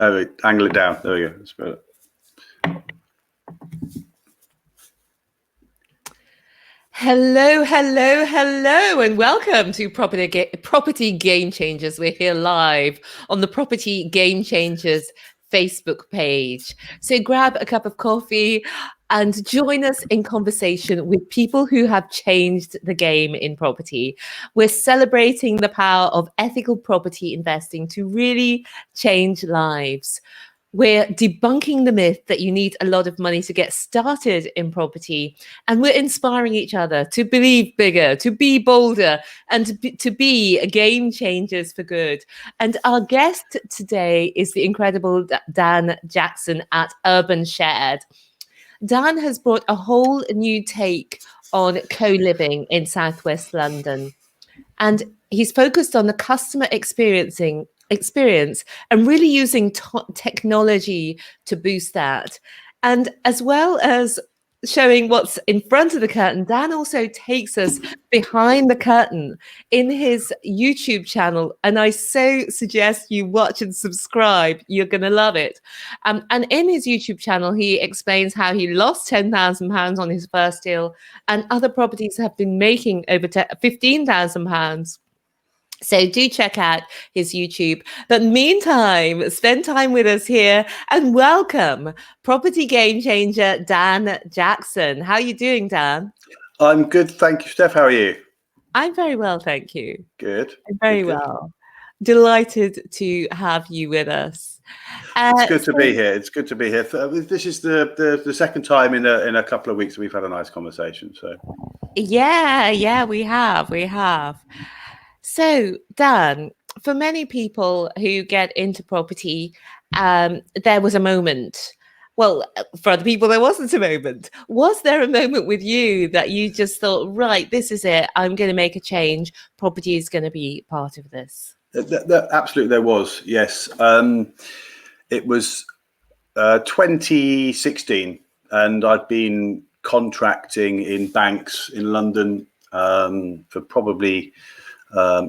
Oh, angle it down. There we go. That's better. Hello, hello, hello, and welcome to Property Game Changers. We're here live on the Property Game Changers Facebook page. So grab a cup of coffee and join us in conversation with people who have changed the game in property. We're celebrating the power of ethical property investing to really change lives. We're debunking the myth that you need a lot of money to get started in property. And we're inspiring each other to believe bigger, to be bolder, and to be game changers for good. And our guest today is the incredible Dan Jackson at Urban Shared. Dan has brought a whole new take on co-living in Southwest London. And he's focused on the customer experience and really using technology to boost that. And as well as showing what's in front of the curtain, Dan also takes us behind the curtain in his YouTube channel. And I so suggest you watch and subscribe. You're going to love it. And in his YouTube channel, he explains how he lost £10,000 on his first deal, and other properties have been making over £15,000. So do check out his YouTube. But meantime, spend time with us here and welcome Property Game Changer Dan Jackson. How are you doing, Dan? I'm good, thank you, Steph. How are you? I'm very well, thank you. Good. I'm very well. Delighted to have you with us. It's good to be here. It's good to be here. This is the second time in a couple of weeks we've had a nice conversation. So yeah, we have. So, Dan, for many people who get into property, there was a moment. Well, for other people, there wasn't a moment. Was there a moment with you that you just thought, right, this is it. I'm going to make a change. Property is going to be part of this. Absolutely, there was. Yes. It was 2016, and I'd been contracting in banks in London for probably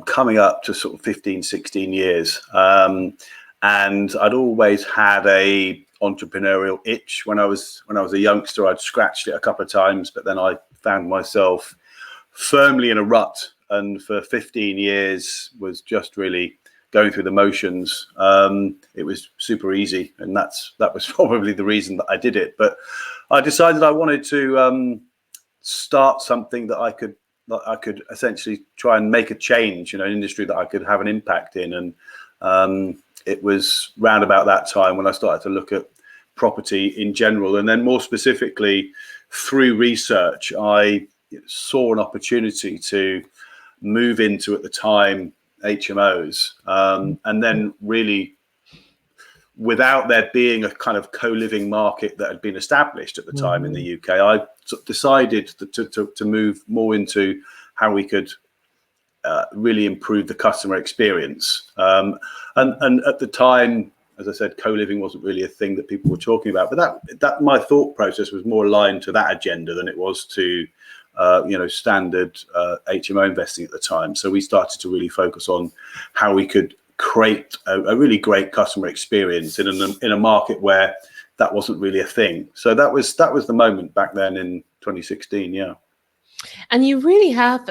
coming up to sort of 15, 16 years. And I'd always had a entrepreneurial itch when I was a youngster. I'd scratched it a couple of times, but then I found myself firmly in a rut, and for 15 years was just really going through the motions. It was super easy, and that was probably the reason that I did it. But I decided I wanted to start something that I could essentially try and make a change, an industry that I could have an impact in. And it was round about that time when I started to look at property in general. And then more specifically, through research, I saw an opportunity to move into, at the time, HMOs. And then really, without there being a kind of co-living market that had been established at the time in the UK, I decided to move more into how we could really improve the customer experience. And at the time, as I said, co-living wasn't really a thing that people were talking about. But that my thought process was more aligned to that agenda than it was to standard HMO investing at the time. So we started to really focus on how we could create a really great customer experience in a market where that wasn't really a thing. So that was the moment back then in 2016. Yeah. And you really have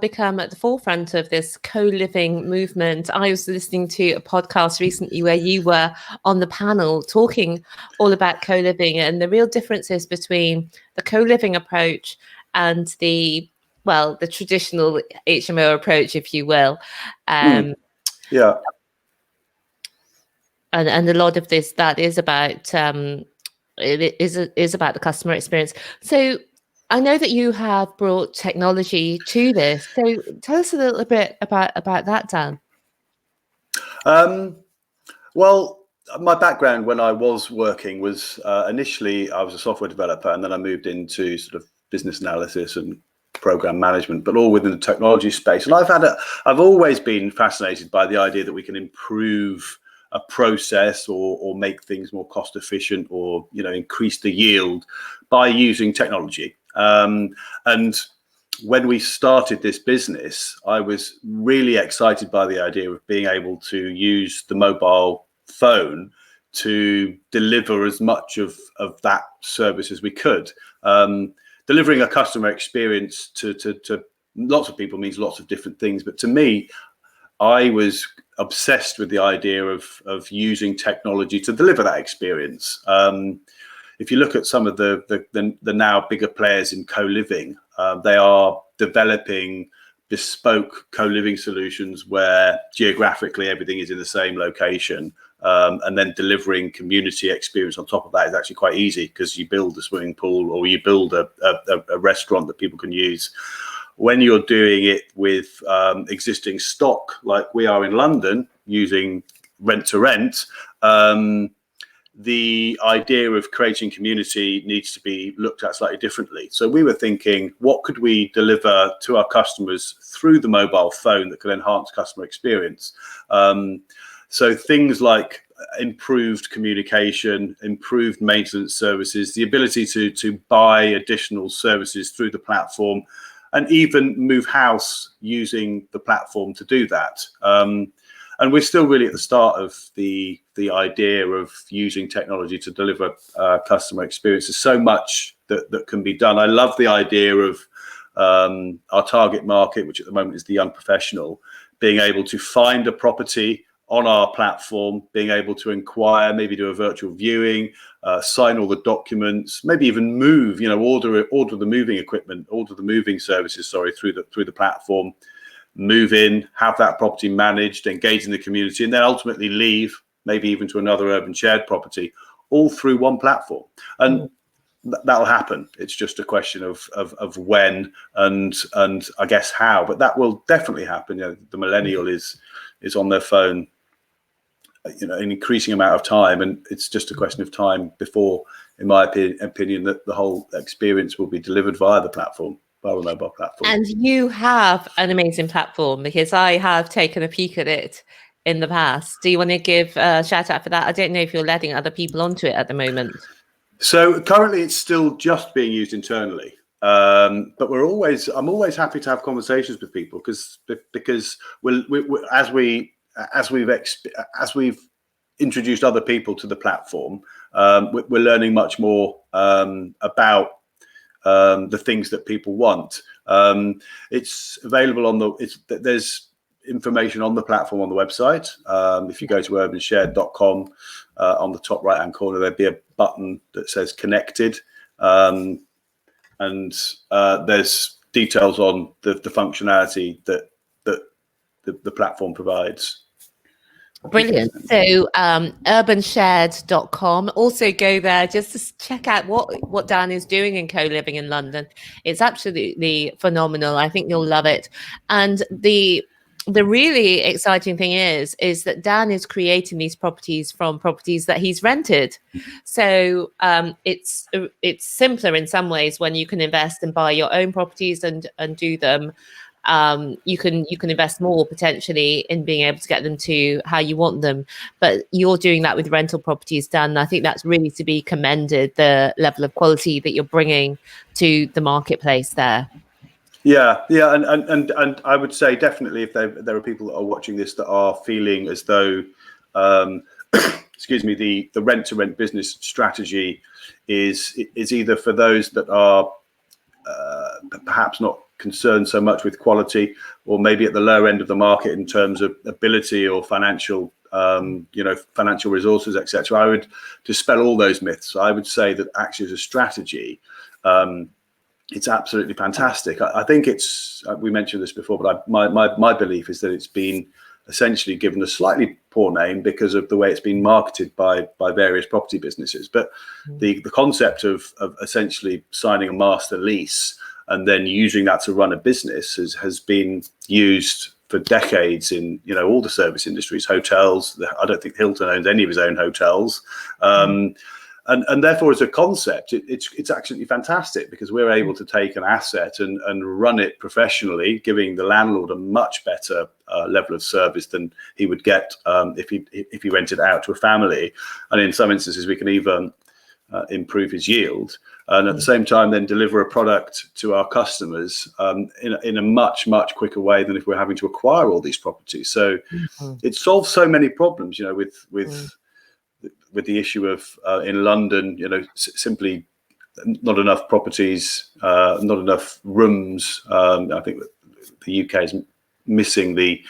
become at the forefront of this co-living movement. I was listening to a podcast recently where you were on the panel talking all about co-living and the real differences between the co-living approach and the traditional HMO approach, if you will. Yeah. And a lot of this that is about it is about the customer experience. So I know that you have brought technology to this. So tell us a little bit about that, Dan. Well, my background when I was working was initially I was a software developer, and then I moved into sort of business analysis and program management, but all within the technology space. And I've always been fascinated by the idea that we can improve a process or make things more cost efficient, or increase the yield by using technology. And when we started this business, I was really excited by the idea of being able to use the mobile phone to deliver as much of that service as we could. Delivering a customer experience to lots of people means lots of different things, but to me, I was obsessed with the idea of using technology to deliver that experience. If you look at some of the now bigger players in co-living, they are developing bespoke co-living solutions where geographically everything is in the same location, and then delivering community experience on top of that is actually quite easy, because you build a swimming pool or you build a restaurant that people can use. When you're doing it with existing stock, like we are in London, using rent to rent, the idea of creating community needs to be looked at slightly differently. So we were thinking, what could we deliver to our customers through the mobile phone that could enhance customer experience? So things like improved communication, improved maintenance services, the ability to buy additional services through the platform, and even move house using the platform to do that. And we're still really at the start of the idea of using technology to deliver customer experience. There's so much that can be done. I love the idea of our target market, which at the moment is the young professional, being able to find a property on our platform, being able to inquire, maybe do a virtual viewing, sign all the documents, maybe even move, order the moving equipment, order the moving services, through the platform, move in, have that property managed, engage in the community, and then ultimately leave, maybe even to another urban shared property, all through one platform. And that'll happen. It's just a question of when and I guess how, but that will definitely happen. The millennial is on their phone, an increasing amount of time, and it's just a question of time before, in my opinion, that the whole experience will be delivered via the platform, via the mobile platform. And you have an amazing platform, because I have taken a peek at it in the past. Do you want to give a shout out for that? I don't know if you're letting other people onto it at the moment. So currently it's still just being used internally. But I'm always happy to have conversations with people, because as we've introduced other people to the platform, we're learning much more about the things that people want. It's available there's information on the platform on the website. If you go to urbanshared.com, on the top right hand corner, there'd be a button that says connected, and there's details on the functionality that the platform provides. Brilliant. So urbanshared.com. Also go there just to check out what Dan is doing in co-living in London. It's absolutely phenomenal. I think you'll love it. And the really exciting thing is that Dan is creating these properties from properties that he's rented. So it's simpler in some ways when you can invest and buy your own properties and do them. You can invest more potentially in being able to get them to how you want them, but you're doing that with rental properties, Dan. I think that's really to be commended, the level of quality that you're bringing to the marketplace there. Yeah, and I would say definitely, if there are people that are watching this that are feeling as though, excuse me, the rent to rent business strategy is either for those that are perhaps not concerned so much with quality, or maybe at the lower end of the market in terms of ability or financial financial resources, etc. I would dispel all those myths. I would say that actually as a strategy, it's absolutely fantastic. I think we mentioned this before, but my belief is that it's been essentially given a slightly poor name because of the way it's been marketed by various property businesses. But the concept of essentially signing a master lease and then using that to run a business has been used for decades in all the service industries, hotels. I don't think Hilton owns any of his own hotels. And therefore, as a concept, it's absolutely fantastic, because we're able to take an asset and run it professionally, giving the landlord a much better level of service than he would get if he rented it out to a family. And in some instances, we can even improve his yield, and at the same time then deliver a product to our customers in a much quicker way than if we're having to acquire all these properties. So it solves so many problems, with with the issue of in London, simply not enough properties, not enough rooms. I think that the UK is missing the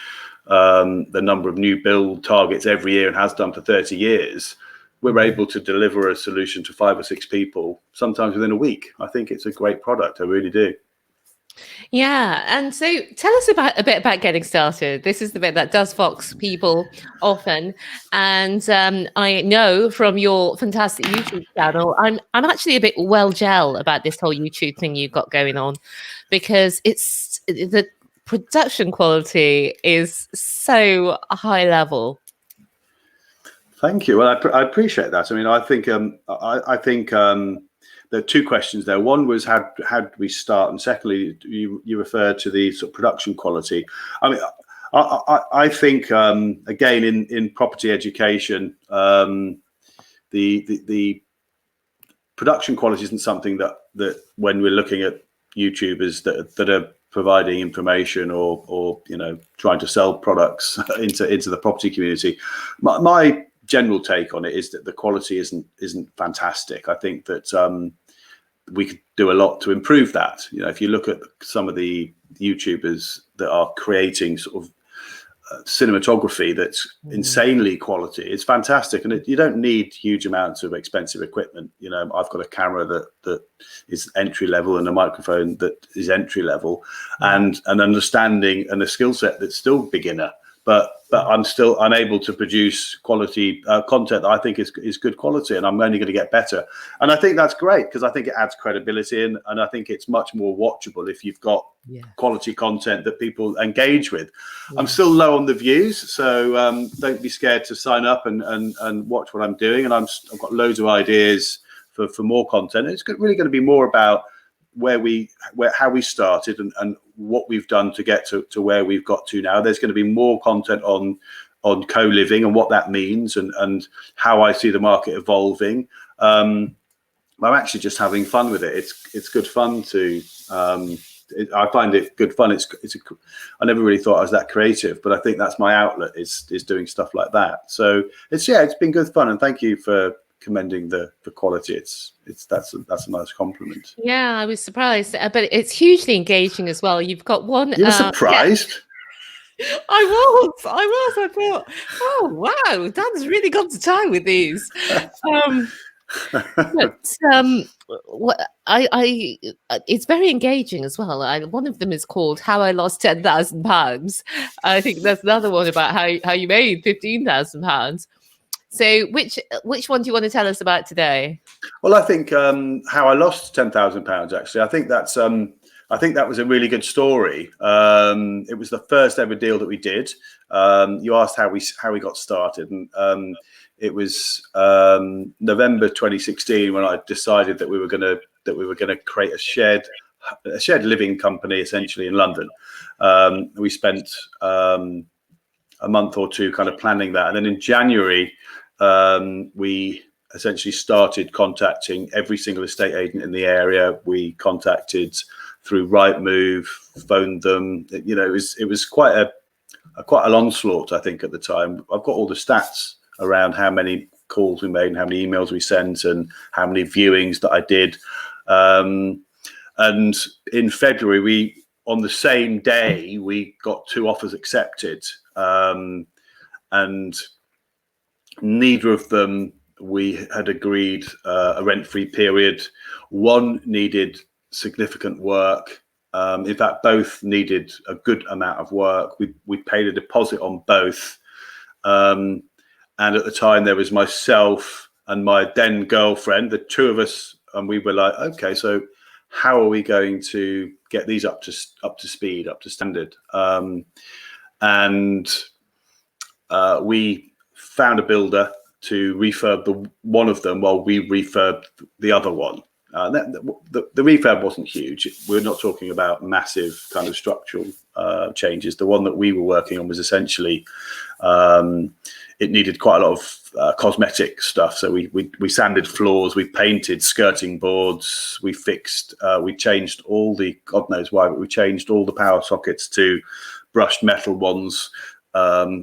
number of new build targets every year and has done for 30 years. We're able to deliver a solution to 5 or 6 people, sometimes within a week. I think it's a great product. I really do. Yeah, and so tell us a bit about getting started. This is the bit that does fox people often, and I know from your fantastic YouTube channel, I'm actually a bit gel about this whole YouTube thing you've got going on, because it's the production quality is so high level. Thank you. Well, I appreciate that. I mean, I think there are 2 questions there. One was how did we start, and secondly, you referred to the sort of production quality. I mean, I think again in property education, the production quality isn't something that when we're looking at YouTubers that are providing information or trying to sell products into the property community. My general take on it is that the quality isn't fantastic. I think that we could do a lot to improve that. If you look at some of the YouTubers that are creating sort of cinematography that's insanely quality, it's fantastic, and you don't need huge amounts of expensive equipment. I've got a camera that is entry level and a microphone that is entry level, and an understanding and a skill set that's still beginner. But I'm still unable to produce quality content that I think is good quality, and I'm only going to get better. And I think that's great, because I think it adds credibility, and I think it's much more watchable if you've got quality content that people engage with. I'm still low on the views, so don't be scared to sign up and watch what I'm doing. And I've got loads of ideas for more content. It's really going to be more about how we started and what we've done to get to where we've got to now. There's going to be more content on co-living and what that means and how I see the market evolving. I'm actually just having fun with it. It's good fun to. I find it good fun. I never really thought I was that creative, but I think that's my outlet is doing stuff like that. So it's been good fun, and thank you for commending the quality. That's a nice compliment. Yeah, I was surprised, but it's hugely engaging as well. You've got one. You were surprised? Yeah. I was. I thought, oh wow, Dan's really gone to town with these. It's very engaging as well. One of them is called "How I Lost £10,000." I think there's another one about how you made £15,000. So which one do you want to tell us about today? Well, I think how I lost £10,000. Actually, I think that was a really good story. It was the first ever deal that we did. You asked how we got started, and it was November 2016 when I decided that we were going to create a shared living company, essentially, in London. We spent a month or 2 kind of planning that, and then in January we essentially started contacting every single estate agent in the area. We contacted through Rightmove, phoned them. It was quite an onslaught, I think, at the time. I've got all the stats around how many calls we made and how many emails we sent and how many viewings that I did. And in February, on the same day, we got 2 offers accepted, and neither of them we had agreed a rent-free period. One needed significant work. In fact, both needed a good amount of work. We paid a deposit on both. And at the time, there was myself and my then girlfriend, the 2 of us, and we were like, okay, so how are we going to get these up to speed, up to standard? And we found a builder to refurb one of them while we refurbed the other one. The refurb wasn't huge. We're not talking about massive kind of structural changes. The one that we were working on was essentially, it needed quite a lot of cosmetic stuff. So we sanded floors, we painted skirting boards, we changed all the, God knows why, but we changed all the power sockets to brushed metal ones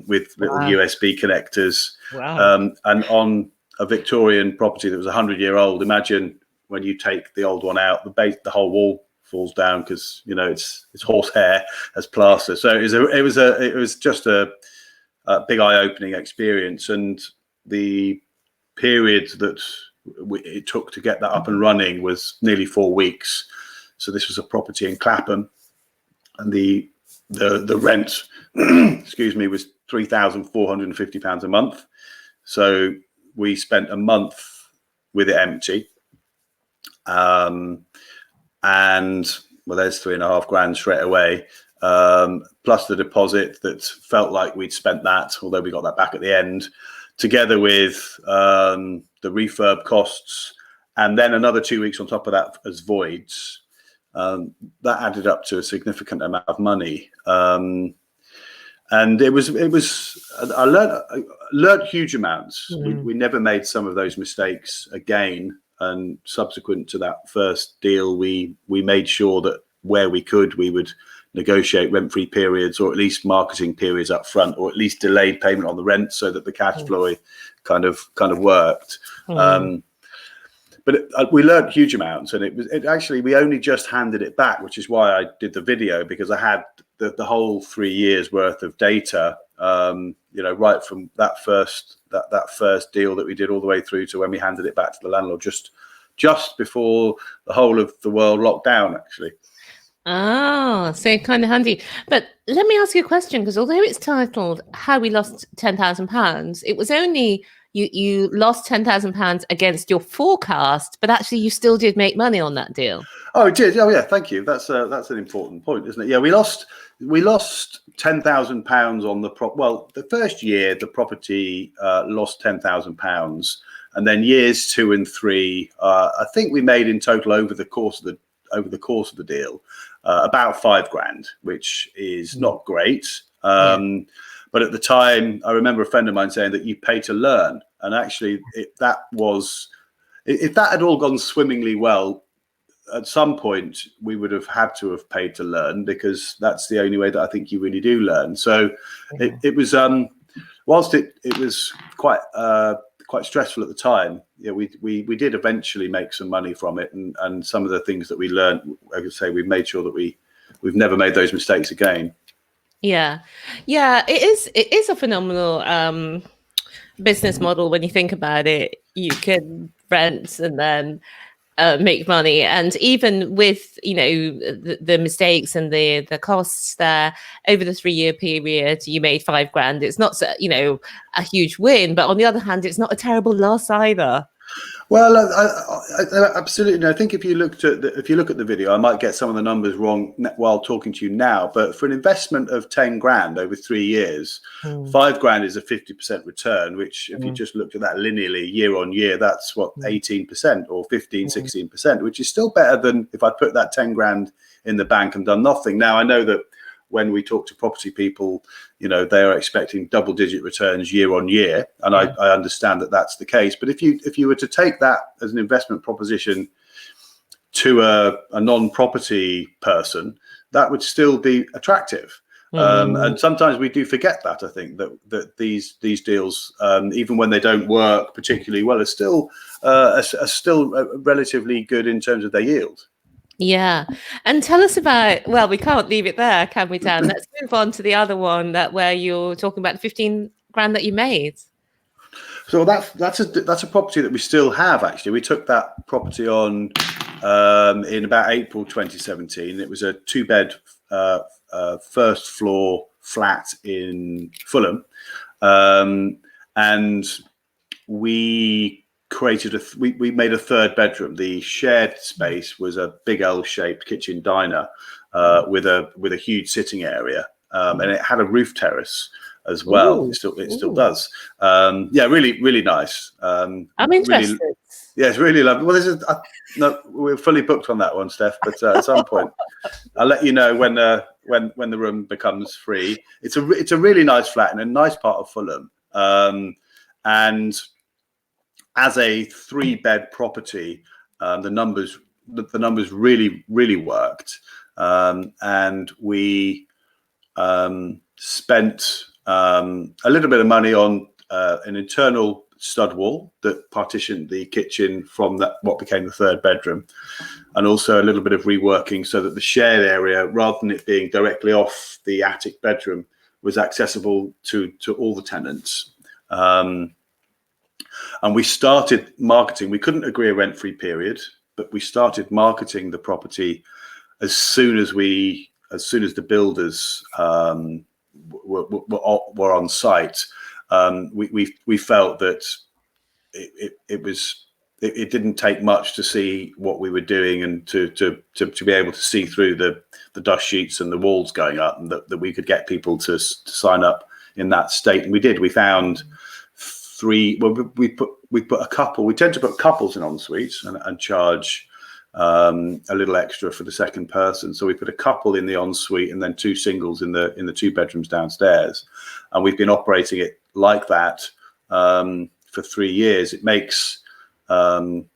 with little USB connectors. Wow. And on a Victorian property that was 100-year-old. Imagine when you take the old one out, the whole wall falls down because it's horsehair as plaster. So it was just a big eye-opening experience, and the period that it took to get that up and running was nearly 4 weeks. So this was a property in Clapham, and the rent, excuse me, was £3,450 a month. So we spent a month with it empty, and well, there's £3,500 straight away, plus the deposit that felt like we'd spent that, although we got that back at the end, together with the refurb costs, and then another 2 weeks on top of that as voids. That added up to a significant amount of money, and it was. I learned huge amounts. We never made some of those mistakes again. And subsequent to that first deal, we made sure that where we could, we would negotiate rent-free periods, or at least marketing periods up front, or at least delayed payment on the rent, so that the cash flow kind of worked. But we learned huge amounts, and it actually, we only just handed it back, which is why I did the video, because I had the whole 3 years worth of data, right from that first deal that we did all the way through to when we handed it back to the landlord, just before the whole of the world locked down, actually. Oh, so kind of handy. But let me ask you a question, because although it's titled "How We Lost £10,000," it was only you lost £10,000 against your forecast, but actually you still did make money on that deal. Oh, it did. Oh, yeah. Thank you. That's an important point, isn't it? Yeah, we lost £10,000 on the prop. Well, the first year the property lost £10,000, and then years 2 and 3, I think we made in total over the course of the deal about £5,000, which is not great. But at the time, I remember a friend of mine saying that you pay to learn, and actually, if that had all gone swimmingly well, at some point we would have had to have paid to learn, because that's the only way that I think you really do learn. So it was, whilst it was quite stressful at the time, we did eventually make some money from it, and some of the things that we learned, I could say, we've made sure that we've never made those mistakes again. Yeah, it is a phenomenal business model when you think about it. You can rent and then make money, and even with the mistakes and the costs there, over the 3-year period you made £5,000. It's not a huge win, but on the other hand, it's not a terrible loss either. Well, I absolutely. I think if you look at the video, I might get some of the numbers wrong while talking to you now. But for an investment of £10,000 over 3 years, £5,000 is a 50% return. Which, if you just looked at that linearly year on year, that's what 18% or 16%, which is still better than if I put that £10,000 in the bank and done nothing. Now, I know that when we talk to property people, they are expecting double-digit returns year on year, and I understand that that's the case. But if you were to take that as an investment proposition to a non-property person, that would still be attractive. And sometimes we do forget that. I think that these deals, even when they don't work particularly well, are still relatively good in terms of their yield. Yeah. And tell us about, well, we can't leave it there, can we, Dan? Let's move on to the other one, where you're talking about the £15,000 that you made. So that's a property that we still have, actually. We took that property on in about April 2017. It was a 2-bed first floor flat in Fulham. And we we made a 3rd bedroom. The shared space was a big L-shaped kitchen diner with a huge sitting area, and it had a roof terrace as well. It still does. Really, really nice. I'm interested. Really, yeah, it's really lovely. Well, no, we're fully booked on that one, Steph. But at some point, I'll let you know when the room becomes free. It's a really nice flat in a nice part of Fulham, and as a 3-bed property, the numbers really, really worked, and we spent a little bit of money on an internal stud wall that partitioned the kitchen from that what became the third bedroom, and also a little bit of reworking so that the shared area, rather than it being directly off the attic bedroom, was accessible to all the tenants. And we started marketing. We couldn't agree a rent-free period, but we started marketing the property as soon as the builders were on site. We felt that it didn't take much to see what we were doing and to be able to see through the dust sheets and the walls going up, and that we could get people to sign up in that state. And we did. We found three. Well, we put a couple. We tend to put couples in en-suites and charge a little extra for the second person. So we put a couple in the ensuite and then two singles in the two bedrooms downstairs, and we've been operating it like that for 3 years. It makes again,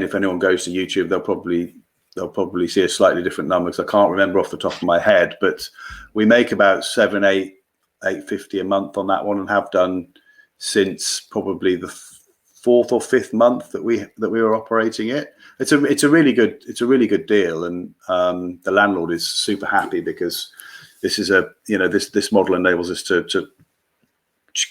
if anyone goes to YouTube, they'll probably see a slightly different number, because I can't remember off the top of my head, but we make about 850 a month on that one, and have done since probably the fourth or fifth month that we were operating it. It's a really good deal, and the landlord is super happy, because this is this model enables us to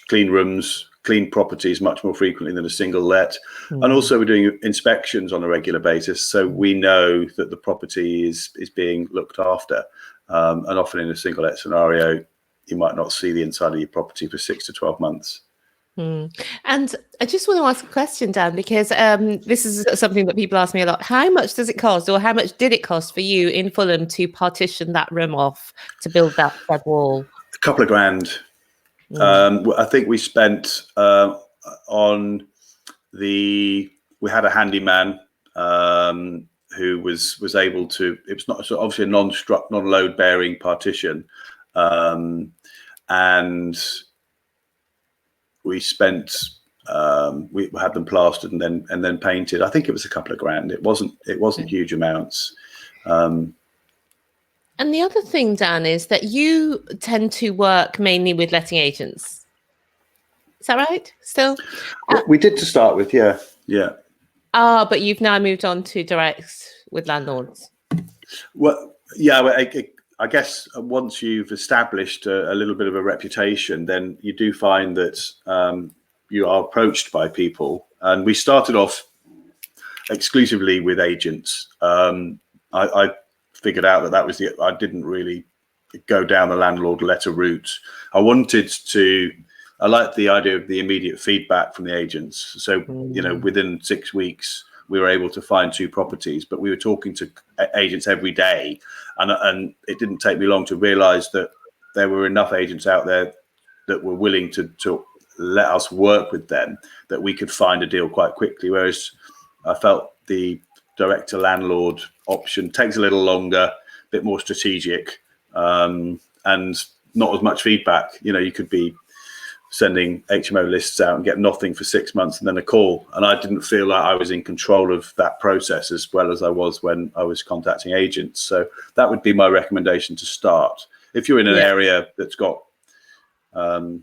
clean rooms, clean properties much more frequently than a single let. And also we're doing inspections on a regular basis, so we know that the property is being looked after. And often in a single let scenario, you might not see the inside of your property for 6 to 12 months. And I just want to ask a question, Dan, because this is something that people ask me a lot. How much does it cost, or how much did it cost for you in Fulham to partition that room off, to build that wall? A couple of grand. I think we spent we had a handyman who was able to, it was not, so obviously a non-load bearing partition, and we spent we had them plastered and then painted. I think it was a couple of grand. It wasn't huge amounts. And the other thing, Dan, is that you tend to work mainly with letting agents. Is that right? Still? We did to start with, yeah. But you've now moved on to direct with landlords. Well, yeah, I guess once you've established a little bit of a reputation, then you do find that you are approached by people. And we started off exclusively with agents. I figured out that was I didn't really go down the landlord letter route. I liked the idea of the immediate feedback from the agents. So, within 6 weeks, we were able to find 2 properties, but we were talking to agents every day. And it didn't take me long to realize that there were enough agents out there that were willing to let us work with them, that we could find a deal quite quickly. Whereas I felt the direct to landlord option takes a little longer, a bit more strategic, and not as much feedback. You could be sending HMO lists out and get nothing for 6 months and then a call. And I didn't feel like I was in control of that process as well as I was when I was contacting agents. So that would be my recommendation to start. If you're in an area that's got a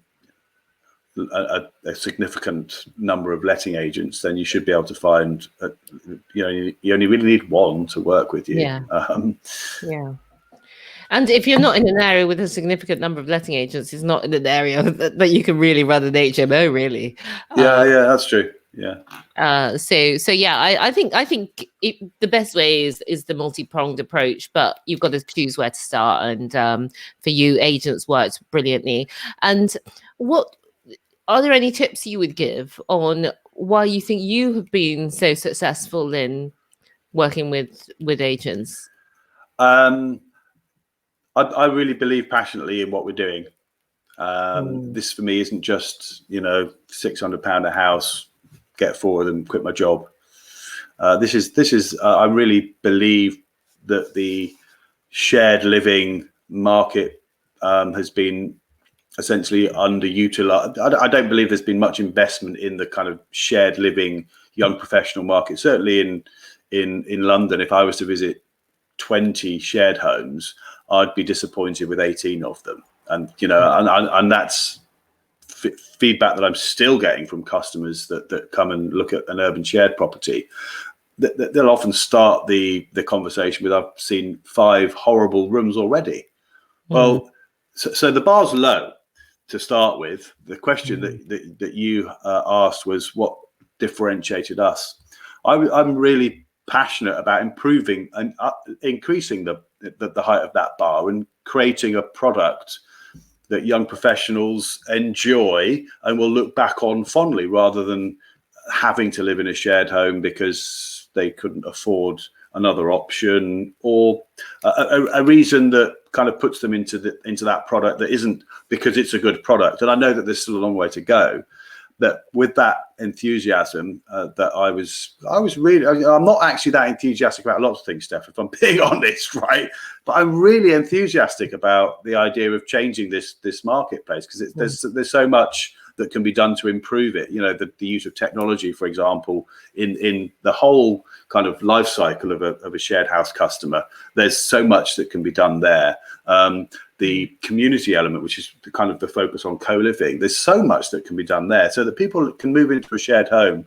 significant number of letting agents, then you should be able to find, you only really need one to work with you. And if you're not in an area with a significant number of letting agents, it's not in an area that you can really run an HMO, really. Yeah, that's true. Yeah. I think the best way is the multi-pronged approach, but you've got to choose where to start. And for you, agents worked brilliantly. And what are there any tips you would give on why you think you have been so successful in working with agents? I really believe passionately in what we're doing. This for me isn't just, £600 a house, get forward and quit my job. This is I really believe that the shared living market has been essentially underutilized. I don't believe there's been much investment in the kind of shared living young professional market. Certainly in London, if I was to visit 20 shared homes, I'd be disappointed with 18 of them. And and that's feedback that I'm still getting from customers that come and look at an urban shared property, they'll often start the conversation with, I've seen 5 horrible rooms already. Well, so the bar's low to start with. The question that you asked was what differentiated us. I'm really passionate about improving and increasing the height of that bar and creating a product that young professionals enjoy and will look back on fondly, rather than having to live in a shared home because they couldn't afford another option, or a reason that kind of puts them into that product that isn't because it's a good product. And I know that there's still a long way to go. That with that enthusiasm that I was really, I'm not actually that enthusiastic about lots of things, Steph, if I'm being honest, right? But I'm really enthusiastic about the idea of changing this marketplace, because there's so much that can be done to improve it. You know, the use of technology, for example, in the whole kind of life cycle of a shared house customer. There's so much that can be done there. The community element, which is kind of the focus on co-living, there's so much that can be done there, so that people can move into a shared home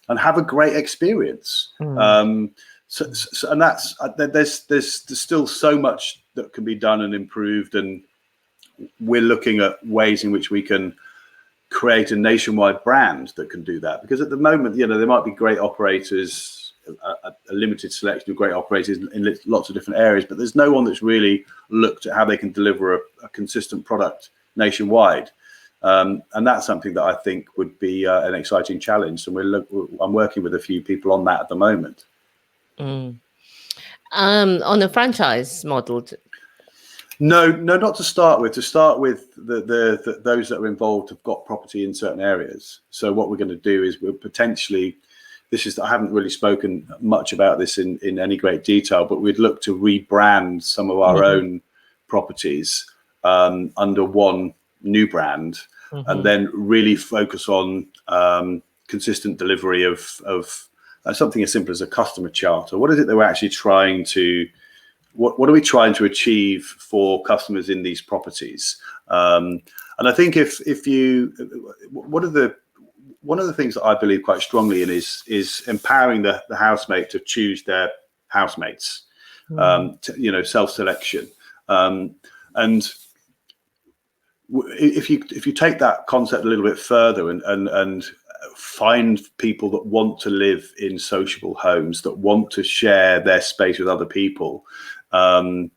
and have a great experience. And that's there's still so much that can be done and improved, and we're looking at ways in which we can create a nationwide brand that can do that. Because at the moment, you know, there might be great operators, a limited selection of great operators in lots of different areas, but there's no one that's really looked at how they can deliver a consistent product nationwide. And that's something that I think would be an exciting challenge. And I'm working with a few people on that at the moment. On a franchise model? No, not to start with. To start with, the those that are involved have got property in certain areas. So what we're going to do is we'll potentially, I haven't really spoken much about this in any great detail, but we'd look to rebrand some of our own properties under one new brand, and then really focus on consistent delivery of something as simple as a customer charter. What is it that we're actually trying to, what are we trying to achieve for customers in these properties? And I think if you, one of the things that I believe quite strongly in is empowering the housemate to choose their housemates, self-selection. And if you take that concept a little bit further and find people that want to live in sociable homes, that want to share their space with other people, and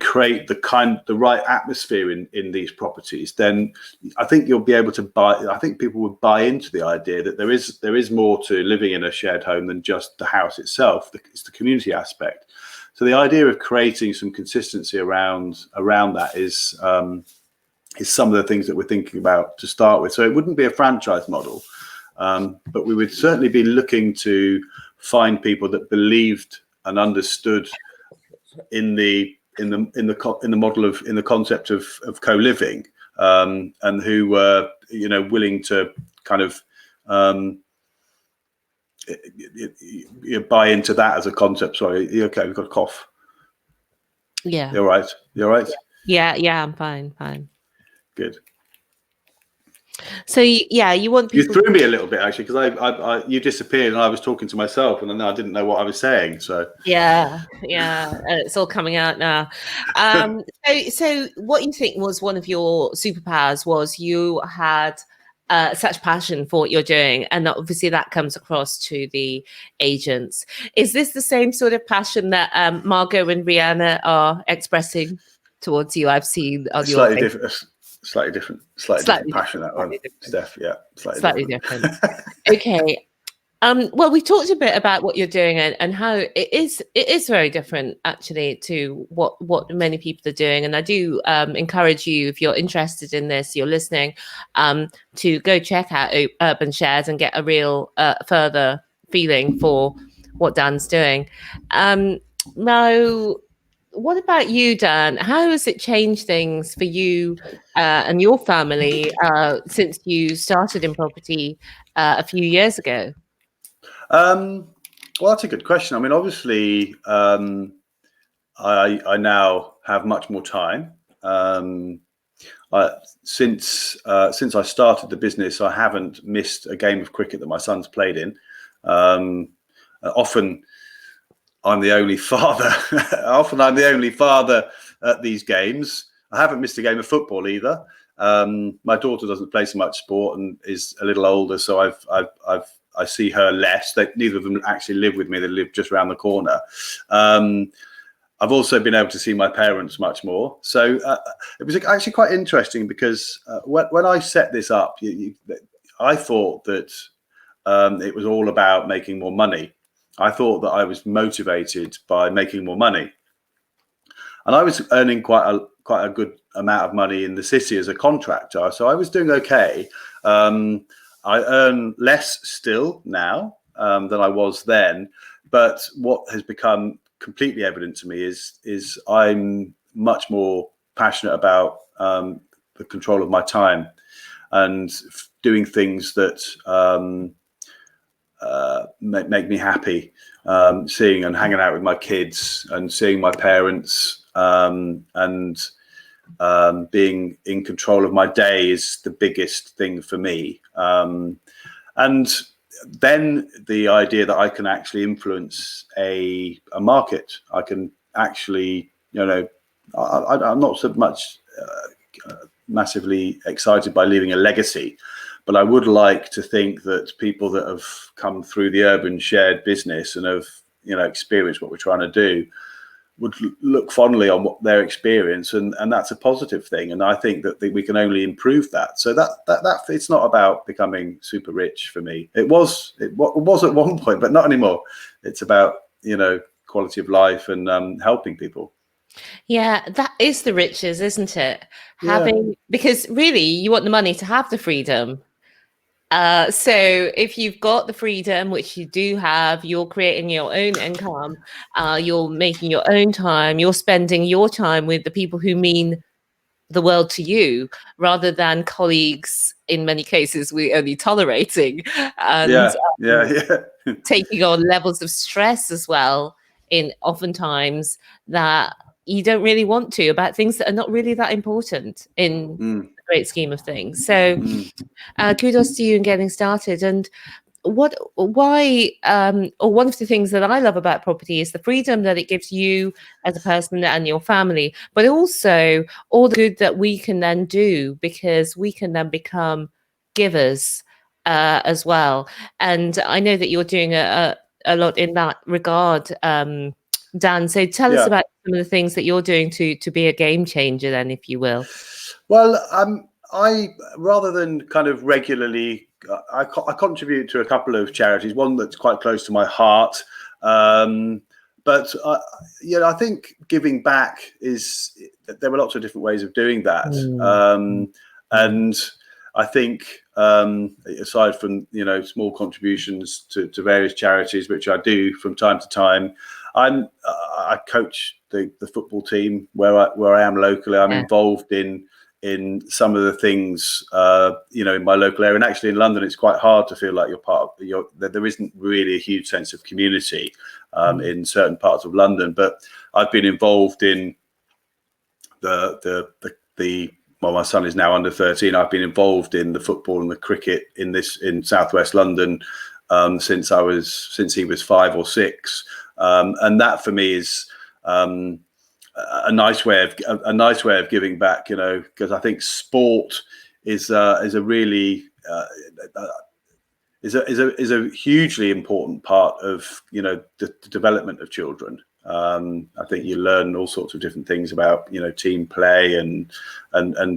create the right atmosphere in these properties, then I think you'll be able to I think people would buy into the idea that there is more to living in a shared home than just the house itself. It's the community aspect. So the idea of creating some consistency around that is some of the things that we're thinking about to start with. So it wouldn't be a franchise model, but we would certainly be looking to find people that believed and understood in the model of, in the concept of co-living, and who were willing to kind of buy into that as a concept. Sorry, you okay? We've got a cough. Yeah. You're right. You're right. Yeah. I'm fine. Good. So you want people. You threw me a little bit, actually, because you disappeared and I was talking to myself, and then I didn't know what I was saying. So yeah, it's all coming out now. So what you think was one of your superpowers was you had such passion for what you're doing, and obviously that comes across to the agents. Is this the same sort of passion that Margot and Rihanna are expressing towards you? I've seen on your slightly different passion, that one, Steph. Yeah, slightly different. Okay. Well, we talked a bit about what you're doing and how it is very different, actually, to what many people are doing. And I do encourage you, if you're interested in this, you're listening, to go check out Urban Shares and get a real further feeling for what Dan's doing. Now, what about you, Dan? How has it changed things for you and your family since you started in property a few years ago? Well, that's a good question. I mean, obviously, I now have much more time. since I started the business, I haven't missed a game of cricket that my son's played in. Often I'm the only father. Often I'm the only father at these games. I haven't missed a game of football either. My daughter doesn't play so much sport and is a little older, so I see her less. Neither of them actually live with me. They live just around the corner. I've also been able to see my parents much more. So it was actually quite interesting because when I set this up, I thought that it was all about making more money. I thought that I was motivated by making more money. And I was earning quite a good amount of money in the city as a contractor. So I was doing okay. I earn less still now than I was then. But what has become completely evident to me is I'm much more passionate about the control of my time and doing things that make me happy, seeing and hanging out with my kids and seeing my parents, and being in control of my day is the biggest thing for me. And then the idea that I can actually influence a market, I can actually, I'm not so much massively excited by leaving a legacy, but I would like to think that people that have come through the urban shared business and have, experienced what we're trying to do would look fondly on what their experience, and that's a positive thing. And I think that we can only improve that. So that it's not about becoming super rich for me. It was at one point, but not anymore. It's about, quality of life and helping people. Yeah, that is the riches, isn't it? Yeah. Because really you want the money to have the freedom. So if you've got the freedom, which you do have, you're creating your own income, you're making your own time, you're spending your time with the people who mean the world to you, rather than colleagues, in many cases, we're only tolerating and taking on levels of stress as well, in oftentimes that you don't really want to, about things that are not really that important in the great scheme of things. So kudos to you in getting started. And one of the things that I love about property is the freedom that it gives you as a person and your family, but also all the good that we can then do, because we can then become givers as well. And I know that you're doing a lot in that regard, Dan. So tell us about some of the things that you're doing to be a game changer, then, if you will. Well, I, rather than kind of regularly, I contribute to a couple of charities, one that's quite close to my heart. But I think giving back there are lots of different ways of doing that. And I think, aside from, small contributions to various charities, which I do from time to time, I coach the football team where I am locally. I'm involved in some of the things, in my local area. And actually in London, it's quite hard to feel like you're part of, there isn't really a huge sense of community in certain parts of London. But I've been involved in well, my son is now under 13. I've been involved in the football and the cricket in Southwest London since he was 5 or 6. And that for me is a nice way of giving back, because I think sport is a really is a hugely important part of the development of children. I think you learn all sorts of different things about team play and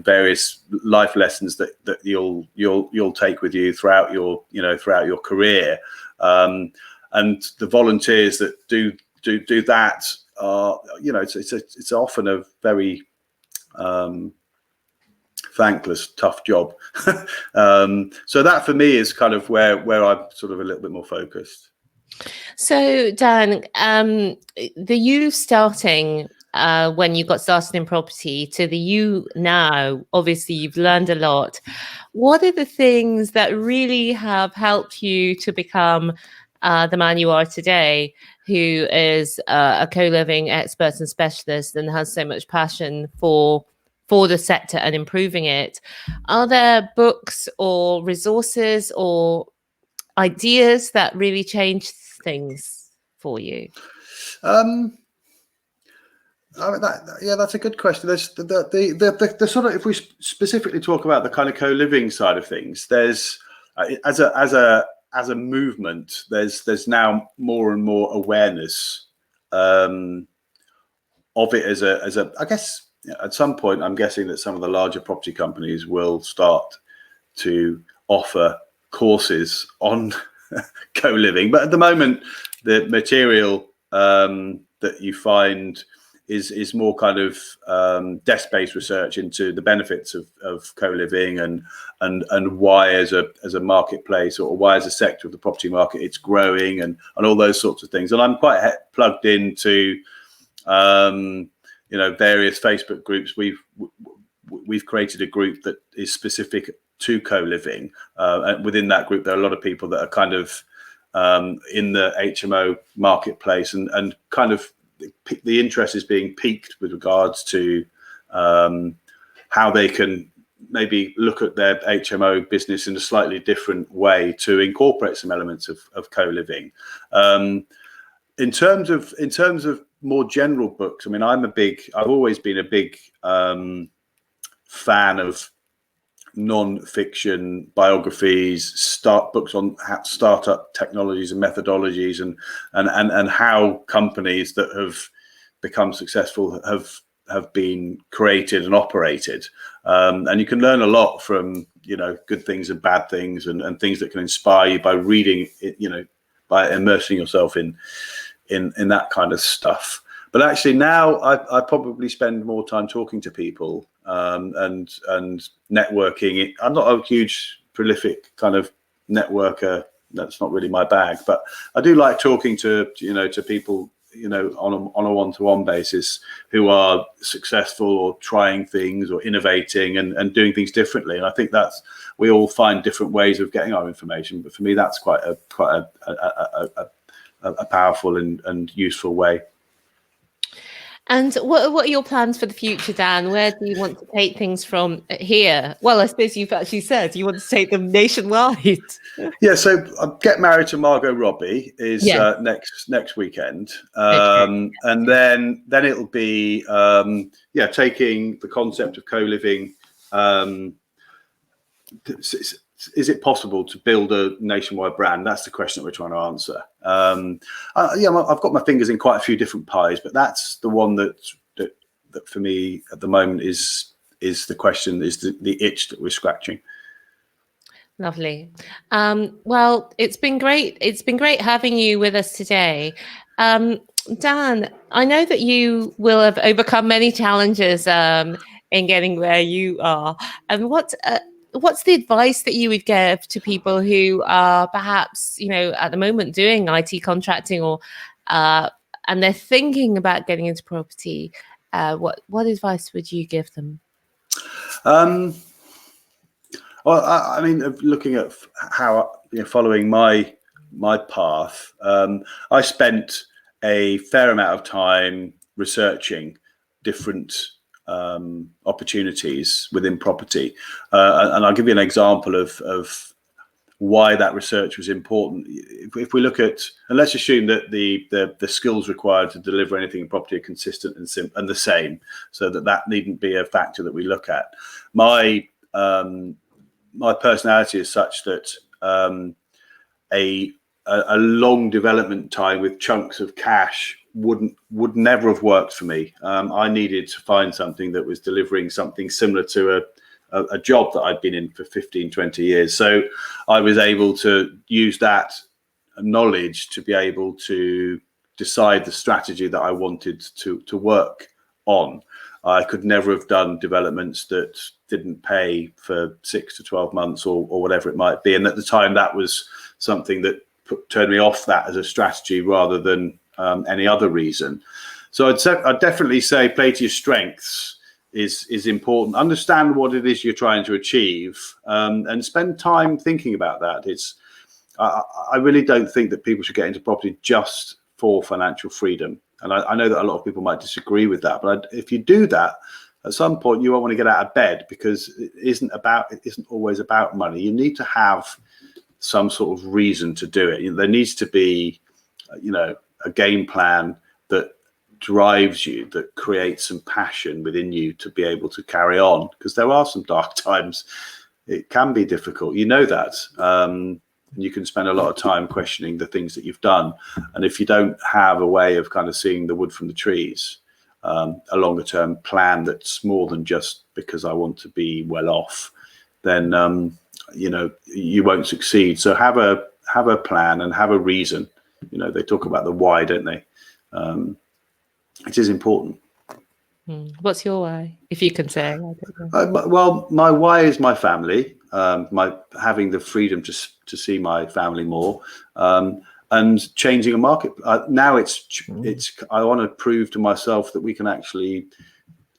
various life lessons that you'll take with you throughout your career. And the volunteers that do that are, it's often a very thankless, tough job. So that for me is kind of where I'm sort of a little bit more focused. So Dan, the you starting when you got started in property to the you now, obviously you've learned a lot. What are the things that really have helped you to become the man you are today, who is a co-living expert and specialist and has so much passion for for the sector and improving it. Are there books or resources or ideas that really change things for you? That's a good question. There's the sort of, if we specifically talk about the kind of co-living side of things, there's as a movement, there's now more and more awareness of it as a I guess at some point I'm guessing that some of the larger property companies will start to offer courses on co-living, but at the moment the material that you find is more kind of desk-based research into the benefits of co-living and why as a marketplace, or why as a sector of the property market it's growing, and all those sorts of things. And I'm quite plugged into various Facebook groups. We've created a group that is specific to co-living, and within that group there are a lot of people that are kind of in the HMO marketplace, and kind of the interest is being piqued with regards to how they can maybe look at their HMO business in a slightly different way to incorporate some elements of co-living. In terms of more general books, I mean, I've always been a big fan of non-fiction biographies, books on startup technologies and methodologies, and how companies that have become successful have been created and operated. And you can learn a lot from good things and bad things, and things that can inspire you by reading it, by immersing yourself in that kind of stuff. But actually now I probably spend more time talking to people and networking. I'm not a huge prolific kind of networker. That's not really my bag, but I do like talking to people on a one-to-one basis who are successful or trying things or innovating and doing things differently. And I think we all find different ways of getting our information, but for me that's quite a powerful and useful way. And what are your plans for the future, Dan? Where do you want to take things from here? Well, I suppose you've actually said you want to take them nationwide. Yeah, so Get Married to Margot Robbie is next weekend, and then it'll be taking the concept of co-living. Is it possible to build a nationwide brand? That's the question that we're trying to answer. I've got my fingers in quite a few different pies, but that's the one that for me at the moment is the question, is the itch that we're scratching. Lovely. Well, it's been great. It's been great having you with us today. Dan, I know that you will have overcome many challenges in getting where you are. And what's the advice that you would give to people who are perhaps, at the moment doing IT contracting or and they're thinking about getting into property? What advice would you give them? Well, I mean, looking at how following my path, I spent a fair amount of time researching different opportunities within property, and I'll give you an example of why that research was important. If we look at, and let's assume that the skills required to deliver anything in property are consistent and the same, so that needn't be a factor that we look at. My personality is such that a long development time with chunks of cash would never have worked for me. I needed to find something that was delivering something similar to a job that I'd been in for 15, 20 years. So I was able to use that knowledge to be able to decide the strategy that I wanted to work on. I could never have done developments that didn't pay for 6 to 12 months or whatever it might be. And at the time, that was something that turned me off that as a strategy rather than any other reason. So I'd definitely say play to your strengths is important. Understand what it is you're trying to achieve, and spend time thinking about that. I really don't think that people should get into property just for financial freedom. And I know that a lot of people might disagree with that, but if you do that, at some point you won't want to get out of bed, because it isn't always about money. You need to have some sort of reason to do it. There needs to be, a game plan that drives you, that creates some passion within you to be able to carry on, because there are some dark times. It can be difficult, that. You can spend a lot of time questioning the things that you've done, and if you don't have a way of kind of seeing the wood from the trees, a longer term plan that's more than just because I want to be well off, then you won't succeed. So have a plan and have a reason. They talk about the why, don't they? It is important. What's your why, if you can say? Well, my why is my family, my having the freedom to see my family more, and changing a market. Now it's I want to prove to myself that we can actually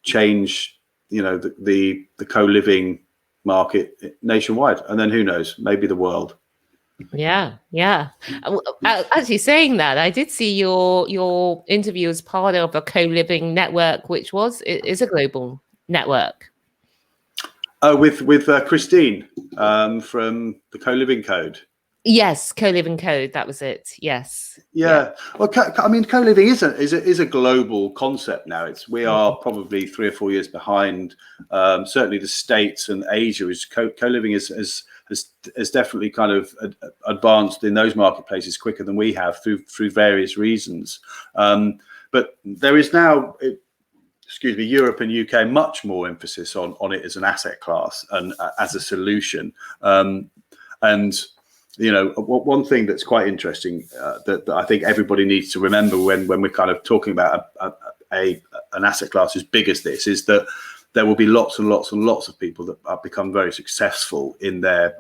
change, the co-living market nationwide, and then who knows, maybe the world. Yeah. Actually, saying that, I did see your interview as part of a co-living network, which is a global network. With Christine from the Co-Living Code. Yes, Co-Living Code. That was it. Yes. Yeah. Well, co-living is a global concept now. We are probably 3 or 4 years behind. Certainly, the States and Asia is co-living has definitely kind of advanced in those marketplaces quicker than we have through various reasons. But there is now, Europe and UK, much more emphasis on it as an asset class and as a solution. And one thing that's quite interesting that I think everybody needs to remember when we're kind of talking about an asset class as big as this, is that there will be lots and lots and lots of people that have become very successful in their,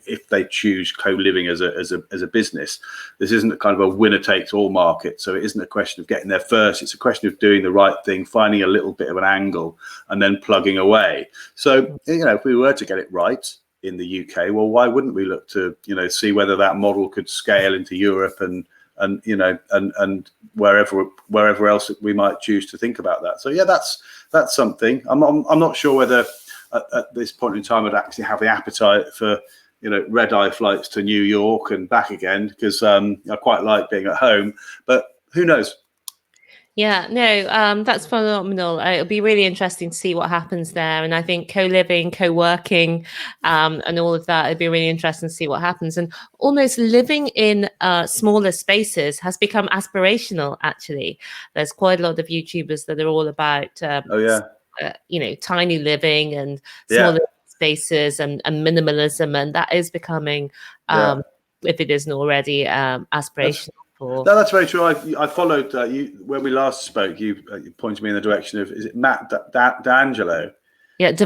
if they choose co-living as a business. This isn't a kind of a winner takes all market. So it isn't a question of getting there first. It's a question of doing the right thing, finding a little bit of an angle, and then plugging away. So, if we were to get it right in the UK, well, why wouldn't we look to, see whether that model could scale into Europe and wherever else we might choose to think about that. So yeah, that's something. I'm not sure whether at this point in time I'd actually have the appetite for red eye flights to New York and back again, because I quite like being at home, but who knows. Yeah, no, that's phenomenal. It'll be really interesting to see what happens there. And I think co-living, co-working, and all of that, it'd be really interesting to see what happens. And almost living in smaller spaces has become aspirational, actually. There's quite a lot of YouTubers that are all about, tiny living and smaller spaces and minimalism. And that is becoming, if it isn't already, aspirational. No, that's very true. I followed you when we last spoke. You pointed me in the direction of, is it Matt D'Angelo? Yeah, Matt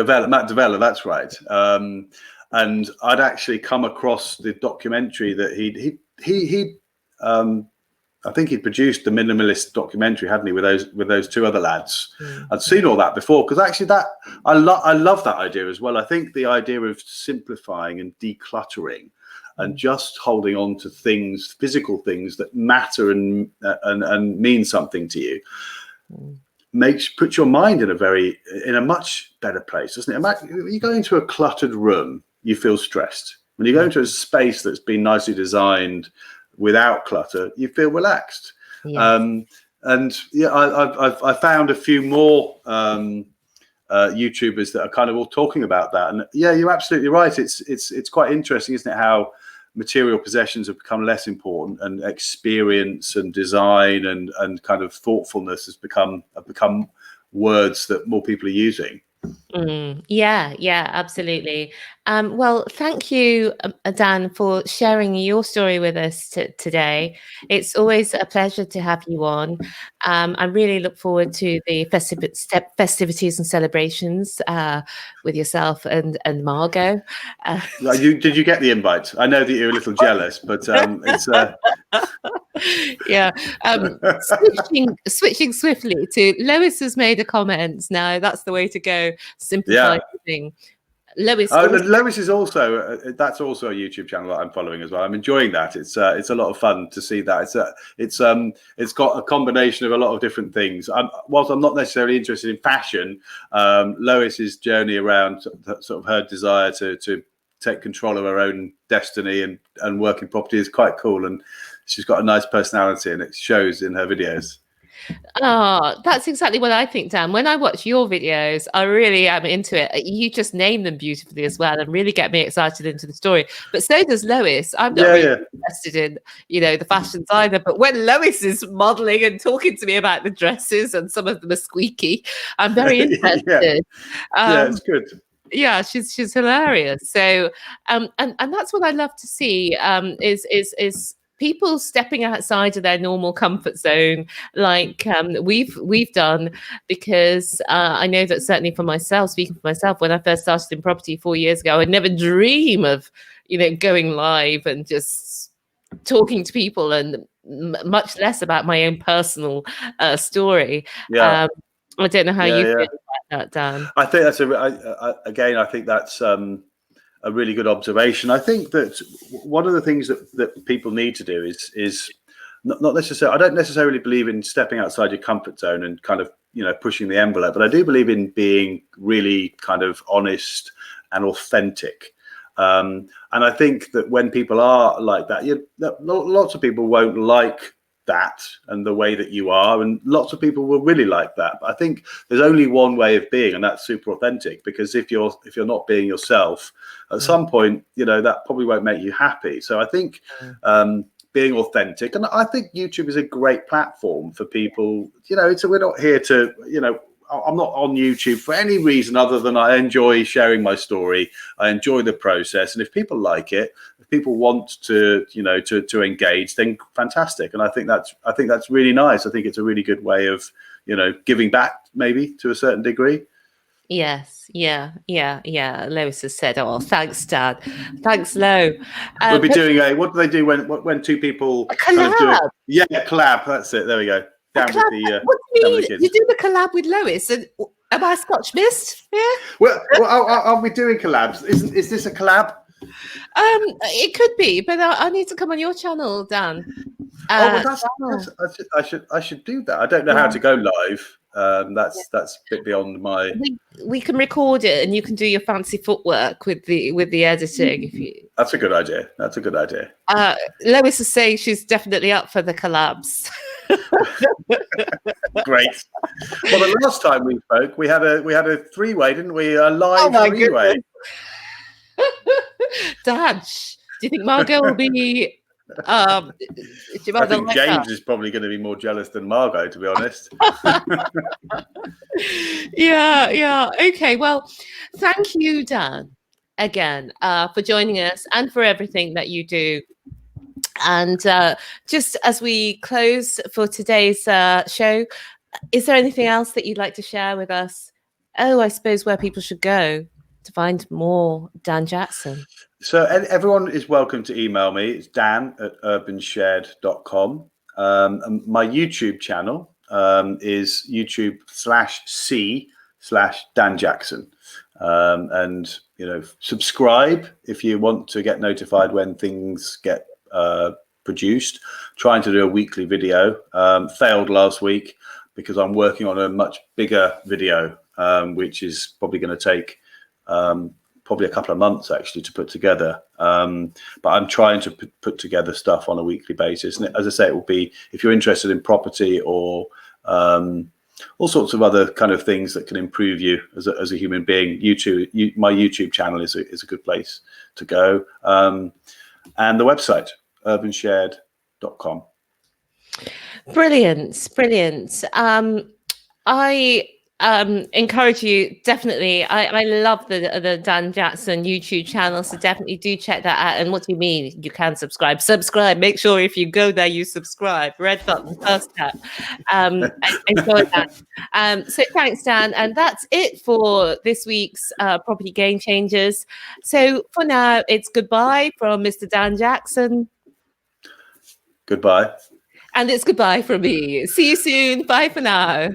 D'Avella. That's right. And I'd actually come across the documentary that he I think he'd produced the Minimalist documentary, hadn't he, with those two other lads? I'd seen all that before, because actually I love that idea as well. I think the idea of simplifying and decluttering and just holding on to things, physical things that matter and mean something to you, puts your mind in a much better place, doesn't it? Imagine you go into a cluttered room, you feel stressed. When you go into a space that's been nicely designed without clutter, you feel relaxed. And I found a few more YouTubers that are kind of all talking about that. And yeah, you're absolutely right. It's quite interesting, isn't it, how material possessions have become less important, and experience and design and kind of thoughtfulness have become words that more people are using. Yeah, absolutely. Well, thank you, Dan, for sharing your story with us today. It's always a pleasure to have you on. I really look forward to the festivities and celebrations with yourself and Margot. Did you get the invite? I know that you're a little jealous, but it's yeah. Switching swiftly to Lois has made a comment. Now that's the way to go. Simplify everything. Lois. Lois is also that's also a YouTube channel that I'm following as well. I'm enjoying that. It's a lot of fun to see that. It's got a combination of a lot of different things. Whilst I'm not necessarily interested in fashion, Lois's journey around sort of her desire to take control of her own destiny and work in property is quite cool. And she's got a nice personality, and it shows in her videos. Oh, that's exactly what I think, Dan. When I watch your videos, I really am into it. You just name them beautifully as well and really get me excited into the story. But so does Lois. I'm not really interested in, the fashions either. But when Lois is modeling and talking to me about the dresses, and some of them are squeaky, I'm very interested. Yeah, it's good. Yeah, she's hilarious. So, and that's what I love to see. Is people stepping outside of their normal comfort zone, like we've done, because I know that certainly for myself, speaking for myself, when I first started in property 4 years ago, I'd never dream of going live and just talking to people, and much less about my own personal story. Yeah. I don't know how you feel about that, Dan. I think that's I think that's a really good observation. I think that one of the things that people need to do is not necessarily. I don't necessarily believe in stepping outside your comfort zone and kind of pushing the envelope, but I do believe in being really kind of honest and authentic. And I think that when people are like that, lots of people won't like that and the way that you are, and lots of people will really like that. But I think there's only one way of being, and that's super authentic. Because if you're not being yourself, at some point, that probably won't make you happy. So I think being authentic, and I think YouTube is a great platform for people. We're not here to, I'm not on YouTube for any reason other than I enjoy sharing my story. I enjoy the process, and if people like it, if people want to, to engage, then fantastic. And I think that's really nice. I think it's a really good way of, giving back, maybe to a certain degree. Yes, yeah. Lois has said, "Oh, thanks, Dad. Thanks, Lo." We'll be doing what do they do when two people kind of do a collab? That's it. There we go. What do you mean? You do the collab with Lois, and am I Scotch Mist? Yeah. Well, are we doing collabs? Is this a collab? It could be, but I need to come on your channel, Dan. I should do that. I don't know how to go live. That's a bit beyond my. We can record it, and you can do your fancy footwork with the editing. If you. That's a good idea. Lois is saying she's definitely up for the collabs. Great. Well, the last time we spoke, we had a three-way, didn't we? A live three-way. Dad, do you think Margot will be? I think James is probably going to be more jealous than Margot, to be honest. Yeah. Okay. Well, thank you, Dan, again for joining us and for everything that you do. And just as we close for today's show, is there anything else that you'd like to share with us? Oh, I suppose where people should go to find more Dan Jackson. So everyone is welcome to email me. It's dan@urbanshared.com. And my YouTube channel is YouTube/C/Dan Jackson. And, subscribe if you want to get notified when things get produced. Trying to do a weekly video. Failed last week because I'm working on a much bigger video, which is probably going to take probably a couple of months actually to put together. But I'm trying to put together stuff on a weekly basis. And as I say, it will be, if you're interested in property or all sorts of other kind of things that can improve you as a human being, my YouTube channel is a good place to go. And the website, urbanshared.com. Brilliant. I encourage you, definitely. I love the Dan Jackson YouTube channel, so definitely do check that out. And what do you mean you can subscribe? Make sure if you go there you subscribe. Red button, first tap. Enjoy that. So thanks, Dan, and that's it for this week's Property Game Changers. So for now, it's goodbye from Mr. Dan Jackson. Goodbye. And it's goodbye from me. See you soon. Bye for now.